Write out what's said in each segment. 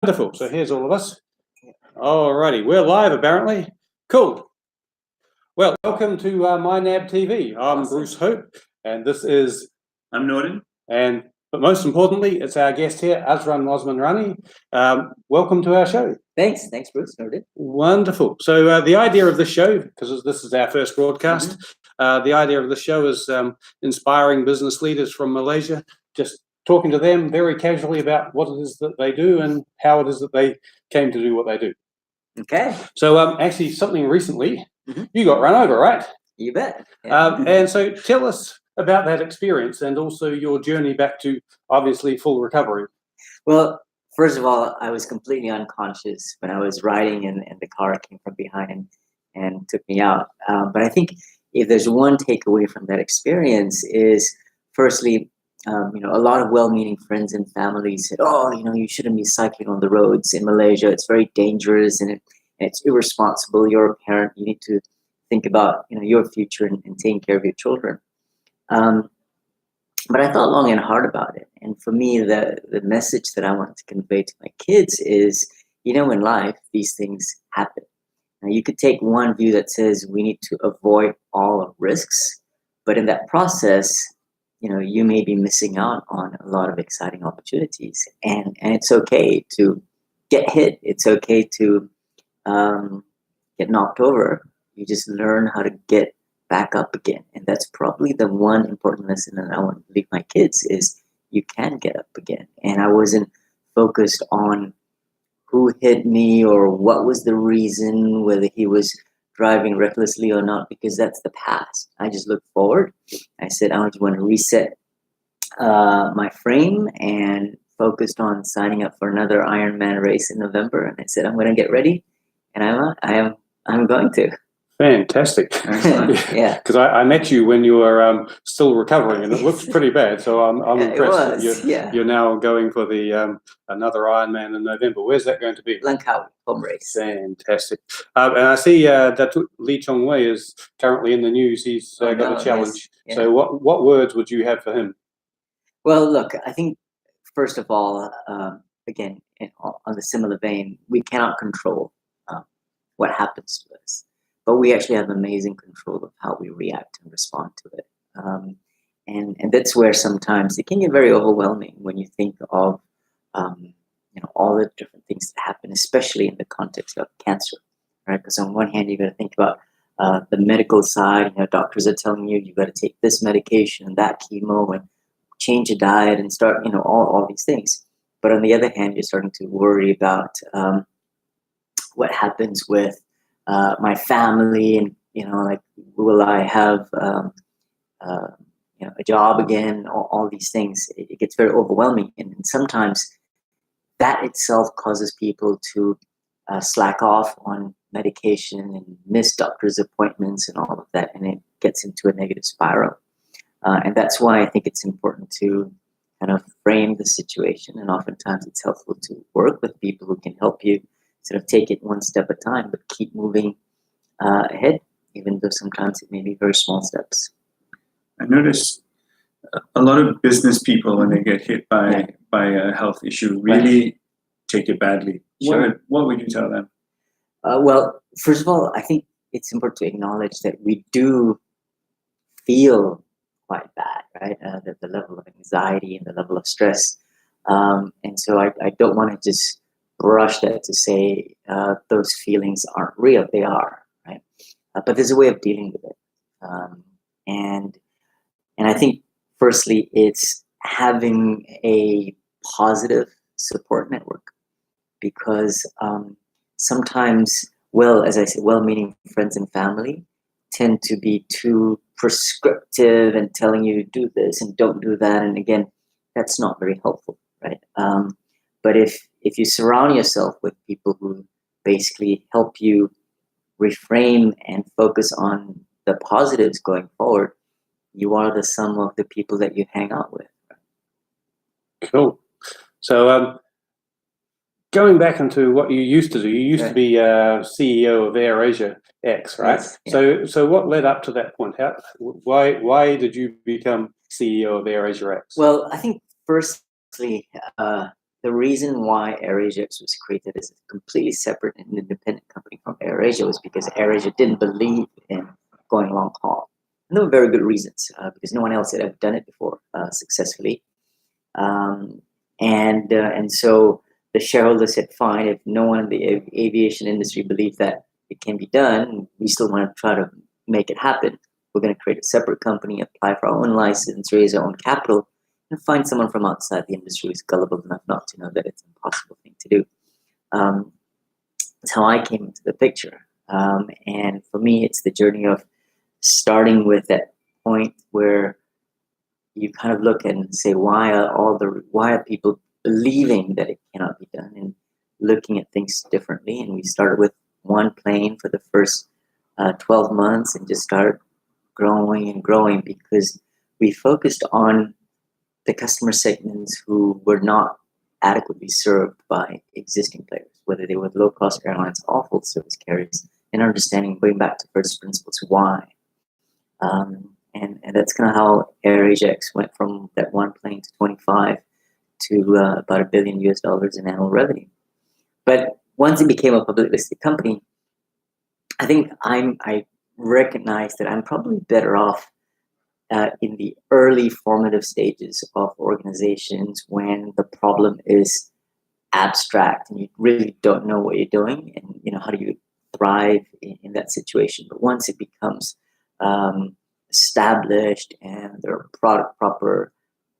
Wonderful. So here's all of us. Alrighty, we're live apparently. Cool. Well, welcome to MyNab TV. I'm Bruce Hope, and this is... I'm Norton. But most importantly, it's our guest here, Azran, Osman, Rani. Welcome to our show. Thanks, Bruce. Noted. Wonderful. So the idea of this show, because this is our first broadcast, the idea of the show is inspiring business leaders from Malaysia, just talking to them very casually about what it is that they do and how it is that they came to do what they do. Okay. So actually something recently, you got run over, right? You bet. Yeah. And so tell us about that experience and also your journey back to obviously full recovery. Well, first of all, I was completely unconscious when I was riding and the car came from behind and took me out. But I think if there's one takeaway from that experience is, firstly, a lot of well-meaning friends and families said, "Oh, you shouldn't be cycling on the roads in Malaysia. It's very dangerous and it's irresponsible. You're a parent. You need to think about your future and taking care of your children." But I thought long and hard about it. And for me, the message that I wanted to convey to my kids is, in life, these things happen. Now, you could take one view that says we need to avoid all risks, but in that process, you may be missing out on a lot of exciting opportunities. And it's okay to get hit. It's okay to get knocked over. You just learn how to get back up again. And that's probably the one important lesson that I want to leave my kids is you can get up again. And I wasn't focused on who hit me or what was the reason, whether he was driving recklessly or not, because that's the past. I just looked forward. I said, I just want to reset my frame and focused on signing up for another Ironman race in November. And I said, I'm going to get ready, and I'm going to. Fantastic. Yeah. Because I met you when you were still recovering, and it looks pretty bad. So I'm impressed that you're now going for the another Ironman in November. Where's that going to be? Langkawi, home race. Fantastic. And I see that Lee Chong Wei is currently in the news. He's got a challenge. Yes. So what words would you have for him? Well, look, I think first of all, again, on the similar vein, we cannot control what happens to us. But we actually have amazing control of how we react and respond to it. And that's where sometimes it can get very overwhelming when you think of all the different things that happen, especially in the context of cancer, right? Because on one hand, you got to think about the medical side. Doctors are telling you got to take this medication, that chemo, and change your diet and start, all these things. But on the other hand, you're starting to worry about what happens with my family, and will I have a job again? All these things. It gets very overwhelming, and sometimes that itself causes people to slack off on medication and miss doctor's appointments and all of that, and it gets into a negative spiral. And that's why I think it's important to kind of frame the situation, and oftentimes it's helpful to work with people who can help you sort of take it one step at a time, but keep moving ahead, even though sometimes it may be very small steps. I notice a lot of business people, when they get hit by a health issue, really take it badly. Sure. What would you tell them? Well, first of all, I think it's important to acknowledge that we do feel quite bad, right? The level of anxiety and the level of stress. And so I don't want to just brush that to say those feelings aren't real. They are, right? But there's a way of dealing with it. And I think, firstly, it's having a positive support network, because sometimes, as I said, well-meaning friends and family tend to be too prescriptive and telling you to do this and don't do that. And again, that's not very helpful, right? But if you surround yourself with people who basically help you reframe and focus on the positives going forward, you are the sum of the people that you hang out with. Cool. So going back into what you used to do, you used to be CEO of AirAsia X, right? Yes, yeah. So what led up to that point? Why did you become CEO of AirAsia X? Well, I think firstly, the reason why AirAsiaX was created as a completely separate and independent company from AirAsia was because AirAsia didn't believe in going long haul. And there were very good reasons, because no one else had ever done it before successfully. And so the shareholders said, fine, if no one in the aviation industry believed that it can be done, we still want to try to make it happen. We're going to create a separate company, apply for our own license, raise our own capital, and find someone from outside the industry who's gullible enough not to know that it's an impossible thing to do. That's how I came into the picture. And for me, it's the journey of starting with that point where you kind of look and say, why are people believing that it cannot be done, and looking at things differently. And we started with one plane for the first 12 months and just started growing and growing because we focused on the customer segments who were not adequately served by existing players, whether they were low-cost airlines or full service carriers, and understanding, going back to first principles, why. And that's kind of how AirAsiaX went from that one plane to 25 to about $1 billion in annual revenue. But once it became a public listed company, I think I recognize that I'm probably better off in the early formative stages of organizations when the problem is abstract and you really don't know what you're doing, and how do you thrive in that situation. But once it becomes established and there are proper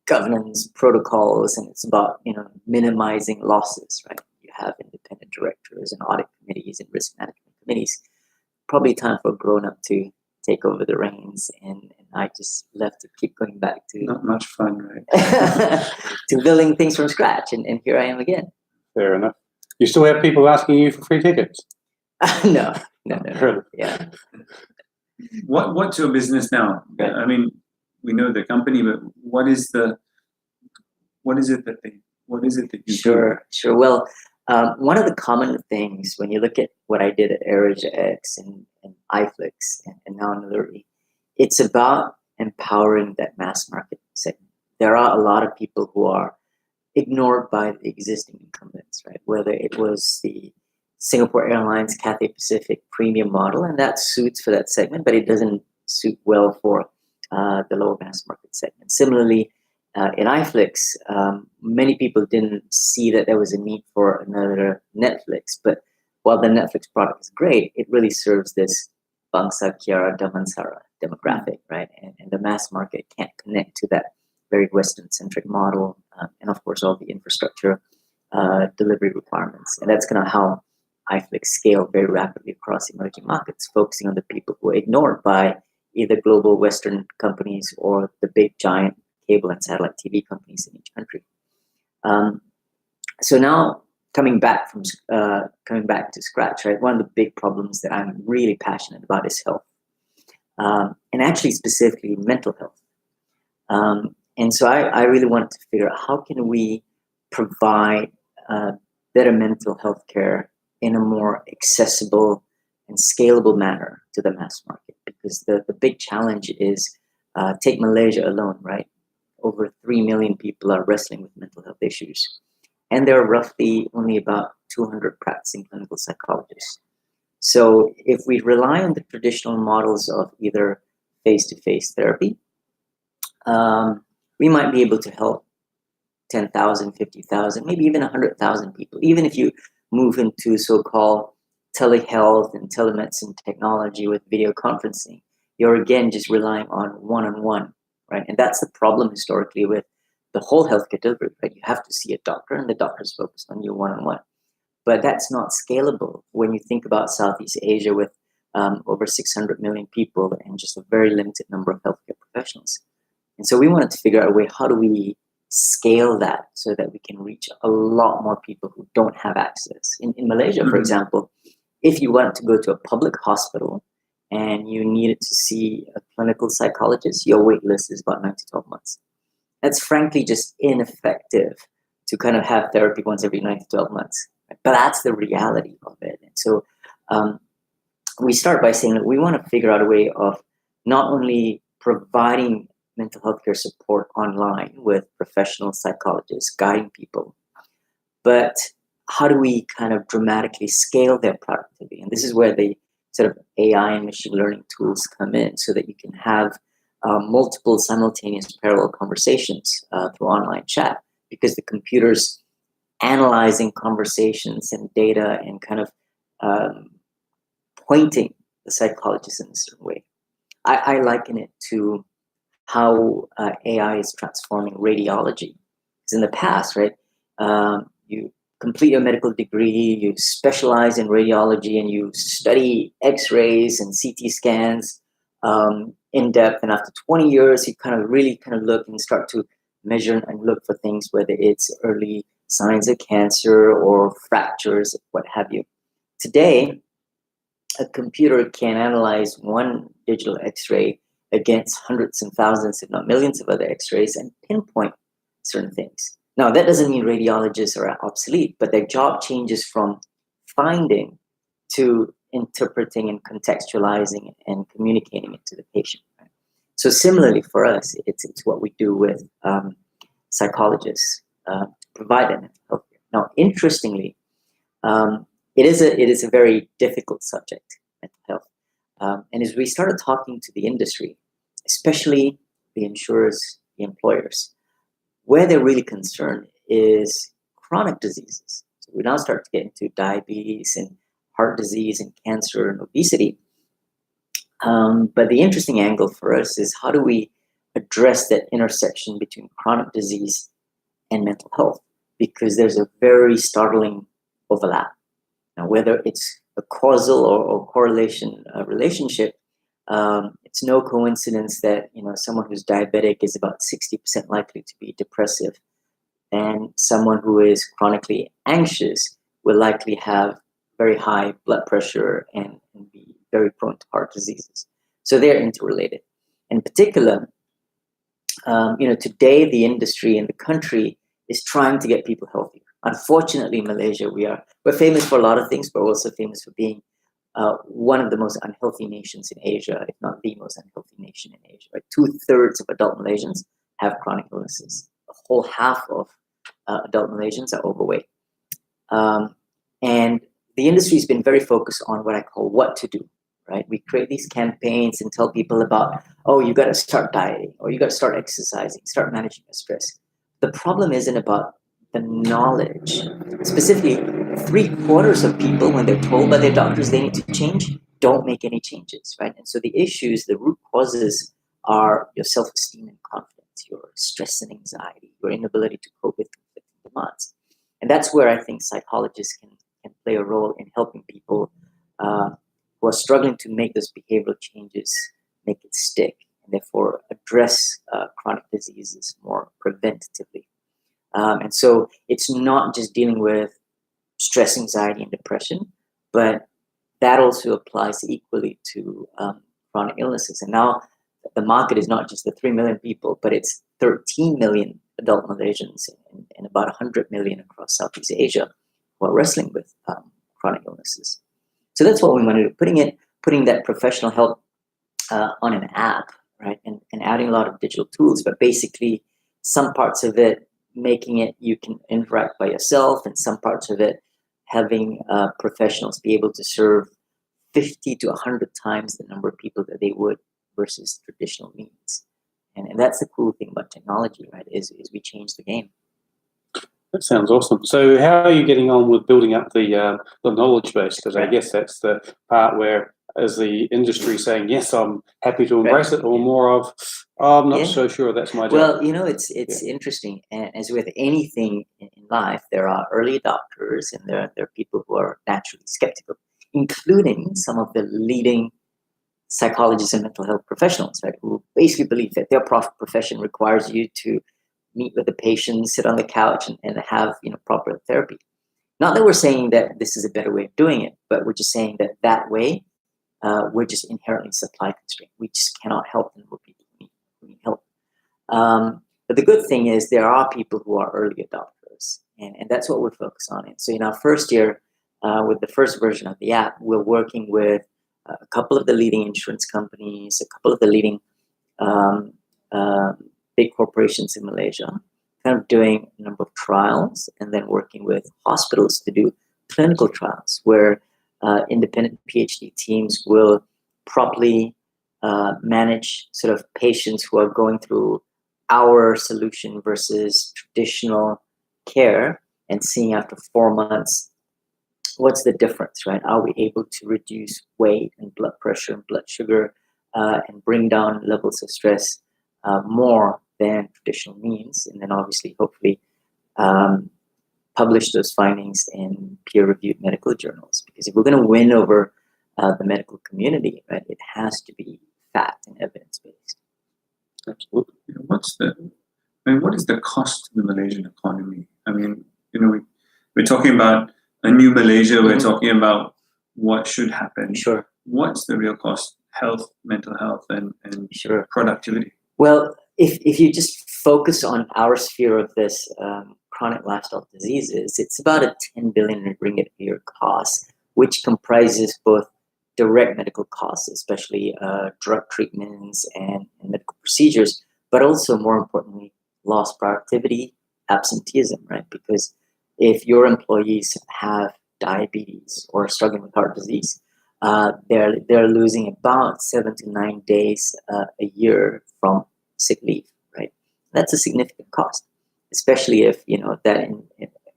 governance protocols, and it's about minimizing losses, right? You have independent directors and audit committees and risk management committees. Probably time for a grown-up to take over the reins, and I just left to keep going back to Not much fun, right? to building things from scratch, and here I am again. Fair enough. You still have people asking you for free tickets? No. Really? Yeah. What's your business now? Right. I mean, we know the company, but what is it that you do? Sure. Well, one of the common things when you look at what I did at AirAsiaX and iFlix and now Naluri, it's about empowering that mass market segment. There are a lot of people who are ignored by the existing incumbents, right? Whether it was the Singapore Airlines Cathay Pacific premium model, and that suits for that segment, but it doesn't suit well for the lower mass market segment. Similarly, in iFlix, many people didn't see that there was a need for another Netflix, but while the Netflix product is great, it really serves this Bangsa Kiara Damansara demographic, right? And the mass market can't connect to that very Western-centric model, and of course all the infrastructure delivery requirements. And that's kind of how iFlix scaled very rapidly across emerging markets, focusing on the people who are ignored by either global Western companies or the big giant cable and satellite TV companies in each country. So now coming back to scratch, right? One of the big problems that I'm really passionate about is health, and actually specifically mental health. And so I really wanted to figure out how can we provide better mental health care in a more accessible and scalable manner to the mass market, because the big challenge is take Malaysia alone, right? Over 3 million people are wrestling with mental health issues. And there are roughly only about 200 practicing clinical psychologists. So if we rely on the traditional models of either face-to-face therapy, we might be able to help 10,000, 50,000, maybe even 100,000 people. Even if you move into so-called telehealth and telemedicine technology with video conferencing, you're again just relying on one-on-one, right? And that's the problem historically with the whole healthcare delivery, right? You have to see a doctor and the doctor's focused on you one-on-one. But that's not scalable when you think about Southeast Asia with over 600 million people and just a very limited number of healthcare professionals. And so we wanted to figure out a way, how do we scale that so that we can reach a lot more people who don't have access. In Malaysia, for example, if you wanted to go to a public hospital and you needed to see a clinical psychologist, your wait list is about 9 to 12 months. That's frankly just ineffective to kind of have therapy once every 9 to 12 months. But that's the reality of it. And so we start by saying that we want to figure out a way of not only providing mental health care support online with professional psychologists guiding people, but how do we kind of dramatically scale their productivity? And this is where the sort of AI and machine learning tools come in, so that you can have multiple simultaneous parallel conversations through online chat, because the computer's analyzing conversations and data and kind of pointing the psychologist in a certain way. I liken it to how AI is transforming radiology. Because in the past, right, you complete your medical degree, you specialize in radiology, and you study X-rays and CT scans in depth. And after 20 years, you kind of really kind of look and start to measure and look for things, whether it's early signs of cancer or fractures, what have you. Today, a computer can analyze one digital X-ray against hundreds and thousands, if not millions of other X-rays, and pinpoint certain things. Now, that doesn't mean radiologists are obsolete, but their job changes from finding to interpreting and contextualizing and communicating it to the patient. Right? So similarly for us, it's what we do with psychologists to provide them health care. Now, interestingly, it is a very difficult subject, mental health. And as we started talking to the industry, especially the insurers, the employers, where they're really concerned is chronic diseases. So we now start to get into diabetes and heart disease and cancer and obesity. But the interesting angle for us is, how do we address that intersection between chronic disease and mental health? Because there's a very startling overlap. Now, whether it's a causal or correlation relationship, it's no coincidence that someone who's diabetic is about 60% likely to be depressive, and someone who is chronically anxious will likely have very high blood pressure and be very prone to heart diseases. So they're interrelated. In particular, today the industry and the country is trying to get people healthier. Unfortunately, in Malaysia, we're famous for a lot of things, but we're also famous for being one of the most unhealthy nations in Asia, if not the most unhealthy nation in Asia. Right? 2/3 of adult Malaysians have chronic illnesses. A whole half of adult Malaysians are overweight. And the industry has been very focused on what I call what to do. Right? We create these campaigns and tell people about, you got to start dieting, or you got to start exercising, start managing your stress. The problem isn't about the knowledge. Specifically, 3/4 of people, when they're told by their doctors they need to change, don't make any changes, right? And so the issues, the root causes are your self-esteem and confidence, your stress and anxiety, your inability to cope with conflicting demands. And that's where I think psychologists can play a role in helping people who are struggling to make those behavioral changes, make it stick, and therefore address chronic diseases more preventatively. And so it's not just dealing with stress, anxiety, and depression, but that also applies equally to chronic illnesses. And now the market is not just the 3 million people, but it's 13 million adult Malaysians and about 100 million across Southeast Asia who are wrestling with chronic illnesses. So that's what we want to do, putting that professional help on an app, right? And adding a lot of digital tools, but basically some parts of it, making it you can interact by yourself, and some parts of it having professionals be able to serve 50 to 100 times the number of people that they would versus traditional means. And that's the cool thing about technology, right, is we change the game. That sounds awesome. So how are you getting on with building up the knowledge base? Because I guess that's the part where, as the industry saying, yes, I'm happy to embrace it, or more of, I'm not so sure that's my job. Well, it's interesting. And as with anything in life, there are early adopters and there are people who are naturally skeptical, including some of the leading psychologists and mental health professionals, right, who basically believe that their profession requires you to meet with the patient, sit on the couch, and have proper therapy. Not that we're saying that this is a better way of doing it, but we're just saying that way we're just inherently supply constrained. We just cannot help them with people who need help. But the good thing is there are people who are early adopters, and that's what we're focused on. And so in our first year, with the first version of the app, we're working with a couple of the leading insurance companies, a couple of the leading big corporations in Malaysia, kind of doing a number of trials and then working with hospitals to do clinical trials where independent PhD teams will properly manage sort of patients who are going through our solution versus traditional care and seeing after 4 months what's the difference, right? Are we able to reduce weight and blood pressure and blood sugar and bring down levels of stress more than traditional means? And then obviously, hopefully, publish those findings in peer-reviewed medical journals. Because if we're going to win over the medical community, right, it has to be fact and evidence-based. Absolutely. What is the cost to the Malaysian economy? I mean, we're talking about a new Malaysia. We're talking about what should happen. Sure. What's the real cost? Health, mental health, and Sure. productivity. Well, if you just focus on our sphere of this chronic lifestyle diseases, it's about a 10 billion ringgit a year cost, which comprises both direct medical costs, especially drug treatments and medical procedures, but also more importantly, lost productivity, absenteeism, right? Because if your employees have diabetes or struggling with heart disease, they're losing about 7 to 9 days a year from sick leave, right? That's a significant cost, especially if that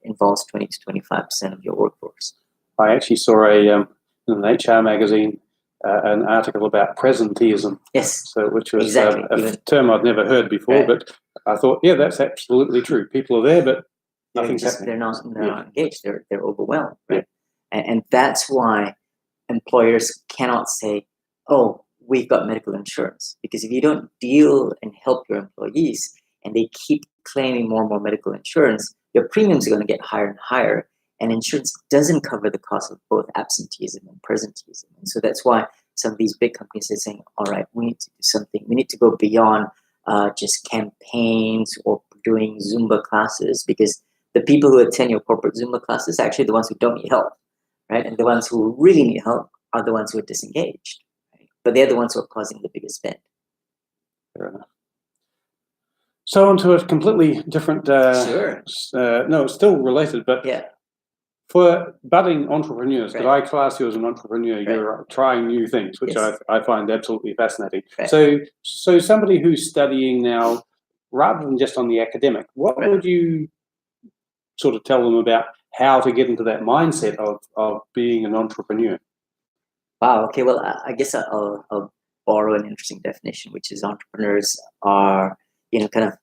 involves 20 to 25% of your workforce. I actually saw in an HR magazine an article about presenteeism. Yes. So, which was exactly. a term I'd never heard before, Right. but I thought, yeah, that's absolutely true. People are there, but nothing's happening. They're not engaged. They're overwhelmed, right? Yeah. And that's why employers cannot say, "Oh, we've got medical insurance," because if you don't deal and help your employees, and they keep claiming more and more medical insurance, your premiums are going to get higher and higher. And insurance doesn't cover the cost of both absenteeism and presenteeism. And so that's why some of these big companies are saying, all right, we need to do something. We need to go beyond just campaigns or doing Zumba classes, because the people who attend your corporate Zumba classes are actually the ones who don't need help, right? And the ones who really need help are the ones who are disengaged, right? But they're the ones who are causing the biggest spend. Fair enough. So onto a completely different, Sure. No, it's still related, but Yeah. for budding entrepreneurs, Right. could I class you as an entrepreneur? Right. You're trying new things, which Yes. I find absolutely fascinating. Right. So somebody who's studying now, rather than just on the academic, what Right. would you sort of tell them about how to get into that mindset of being an entrepreneur? Wow. Okay. Well, I guess I'll borrow an interesting definition, which is entrepreneurs are, kind of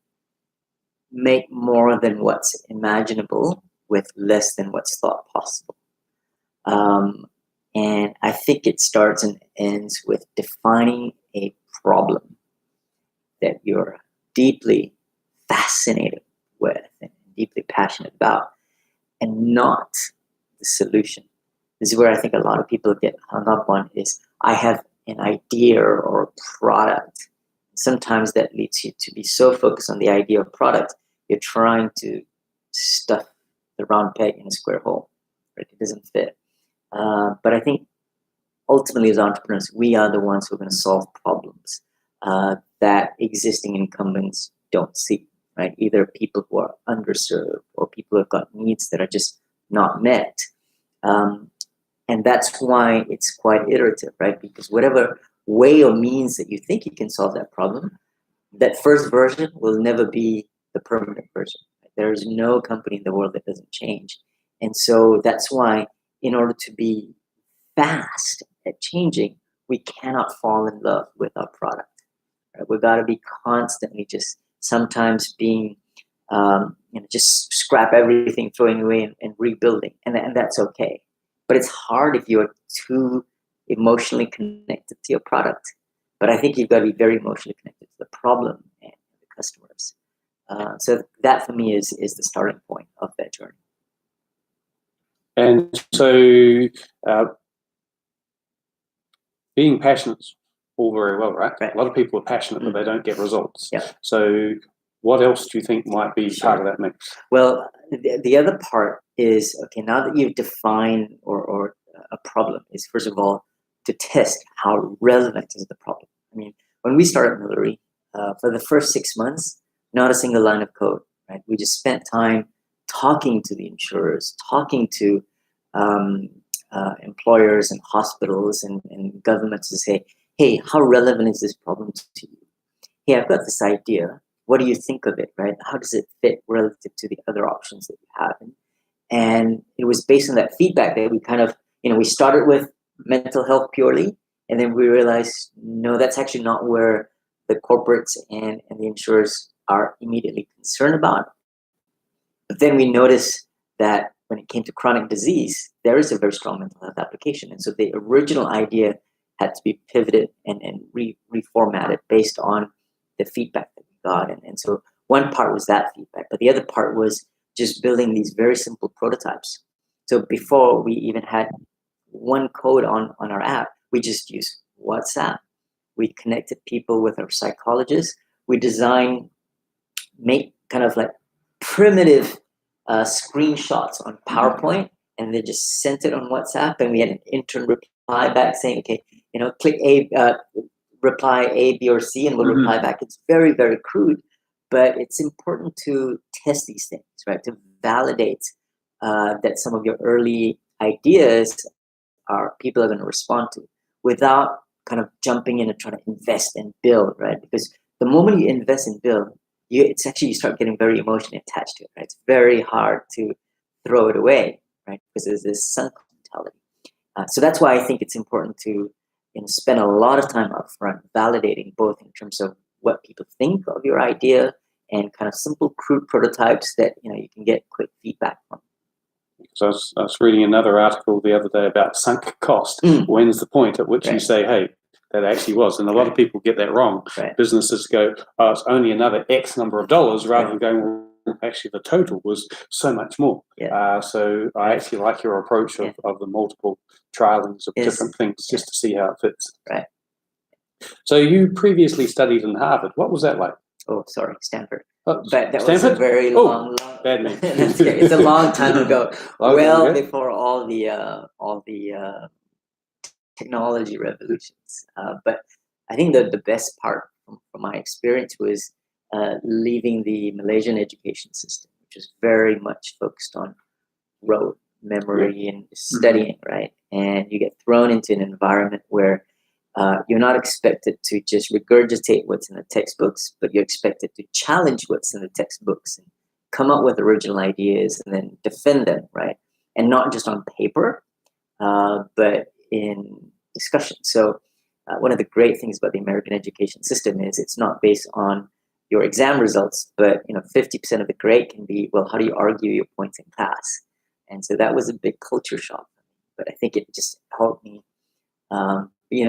make more than what's imaginable with less than what's thought possible. And I think it starts and ends with defining a problem that you're deeply fascinated with and deeply passionate about, and not the solution. This is where I think a lot of people get hung up on is, I have an idea or a product. Sometimes that leads you to be so focused on the idea or product, you're trying to stuff the round peg in a square hole, right? It doesn't fit. But I think ultimately as entrepreneurs, we are the ones who are going to solve problems that existing incumbents don't see, right? Either people who are underserved or people who have got needs that are just not met. And that's why it's quite iterative, right? Because whatever way or means that you think you can solve that problem, that first version will never be the permanent version. There is no company in the world that doesn't change. And so that's why, in order to be fast at changing, we cannot fall in love with our product. Right? We've got to be constantly just sometimes being, just scrap everything, throwing away and rebuilding. And that's okay. But it's hard if you're too emotionally connected to your product. But I think you've got to be very emotionally connected to the problem and the customers. So that for me is the starting point of that journey. And so being passionate is all very well, right? Right. A lot of people are passionate, but they don't get results. Yeah. So what else do you think might be part of that mix? Well, the other part is, okay, now that you've defined or a problem, is first of all to test how relevant is the problem. I mean, when we started Millery, for the first 6 months, not a single line of code, right? We just spent time talking to the insurers, talking to employers and hospitals and governments to say, hey, how relevant is this problem to you? Hey, I've got this idea. What do you think of it, right? How does it fit relative to the other options that you have? And it was based on that feedback that we kind of, we started with mental health purely, and then we realized, no, that's actually not where the corporates and the insurers are immediately concerned about. But then we noticed that when it came to chronic disease, there is a very strong mental health application. And so the original idea had to be pivoted and reformatted based on the feedback that we got. And so one part was that feedback, but the other part was just building these very simple prototypes. So before we even had one code on our app, we just used WhatsApp. We connected people with our psychologists. We make kind of like primitive screenshots on PowerPoint, and they just sent it on WhatsApp, and we had an intern reply back saying, okay, click reply A, B, or C, and we'll reply back. It's very, very crude, but it's important to test these things, right? To validate that some of your early ideas people are going to respond to, without kind of jumping in and trying to invest and build, right? Because the moment you invest and build, you start getting very emotionally attached to it, right? It's very hard to throw it away, right? Because there's this sunk mentality. So that's why I think it's important to spend a lot of time upfront validating, both in terms of what people think of your idea and kind of simple, crude prototypes that you can get quick feedback from. So I was reading another article the other day about sunk cost. When's the point at which you say, hey, that actually was? And a lot of people get that wrong. Businesses go, oh, it's only another X number of dollars, rather than going, well, actually the total was so much more. So I actually like your approach of the multiple trialings of different things just to see how it fits. Right. So you previously studied in Harvard. What was that like? Oh, sorry, Stanford. Oh, but that Stanford? was a very long. Bad name. It's a long time ago. Well, before all the technology revolutions. But I think the best part from my experience was leaving the Malaysian education system, which is very much focused on rote memory and studying, right? And you get thrown into an environment where you're not expected to just regurgitate what's in the textbooks, but you're expected to challenge what's in the textbooks and come up with original ideas and then defend them, right? And not just on paper, but in discussion. So one of the great things about the American education system is it's not based on your exam results, but 50% of the grade can be, well, how do you argue your points in class? And so that was a big culture shock for me. But I think it just helped me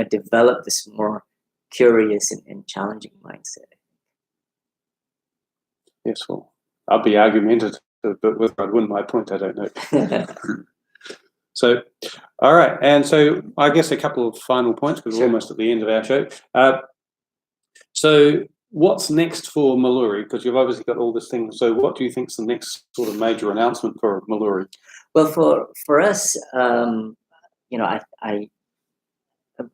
develop this more curious and challenging mindset. Yes, well, I'll be argumentative, but whether I'd win my point, I don't know. So, all right. And so I guess a couple of final points, because we're almost at the end of our show. So what's next for Maluri? Because you've obviously got all this thing. So what do you think is the next sort of major announcement for Maluri? Well, for us, I'm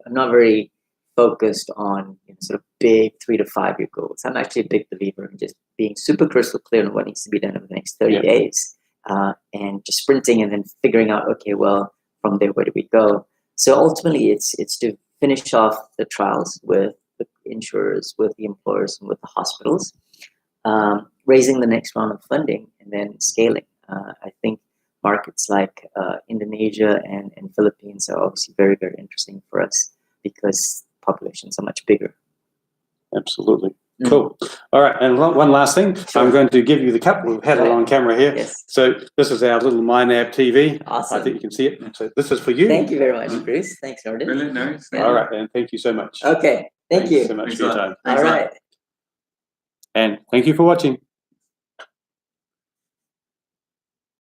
not very focused on sort of big 3 to 5 year goals. I'm actually a big believer in just being super crystal clear on what needs to be done over the next 30 days. And just sprinting and then figuring out, okay, well, from there, where do we go? So ultimately, it's to finish off the trials with the insurers, with the employers, and with the hospitals, raising the next round of funding, and then scaling. I think markets like Indonesia and Philippines are obviously very, very interesting for us because populations are much bigger. Absolutely. Cool. All right. And one last thing. Sure. I'm going to give you the cup. We've had it on camera here. Yes. So this is our little MyNab TV. Awesome. I think you can see it. So this is for you. Thank you very much, Bruce. Thanks, Jordan. Brilliant. Nice. All right. And thank you so much. Okay. Thank you so much for your time. All right. And thank you for watching.